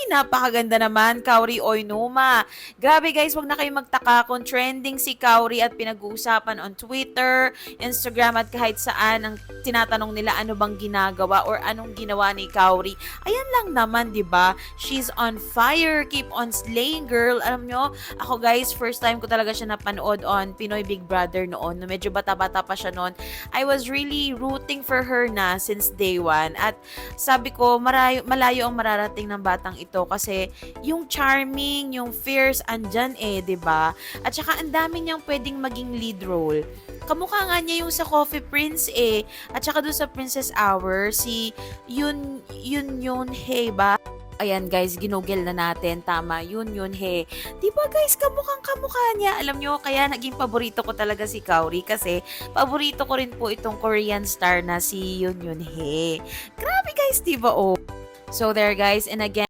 napakaganda naman, Kaori Oinuma. Grabe guys, wag na kayong magtaka kung trending si Kaori at pinag-uusapan on Twitter, Instagram at kahit saan ang tinatanong nila ano bang ginagawa or anong ginawa ni Kaori. Ayan lang naman, 'di ba? She's on fire, keep on slaying girl. Alam nyo, ako guys, first time ko talaga siya napanood on Pinoy Big Brother noon. No, medyo bata-bata pa siya noon. I was really rooting for her na since day one. At sabi ko, malayo ang mararating ng batang ito kasi yung charming, yung fierce, andyan eh, 'di ba? At saka ang dami niyang pwedeng maging lead role. Kamukha nga niya yung sa Coffee Prince eh. At saka doon sa Princess Hour, si Yun Hye ba? Ayan guys, ginugel na natin. Tama, Yun Hye. Di ba guys, kamukhang kamukha niya. Alam nyo, kaya naging paborito ko talaga si Kaori kasi paborito ko rin po itong Korean star na si Yun Hye. Grabe guys, di ba oh? So there guys, and again,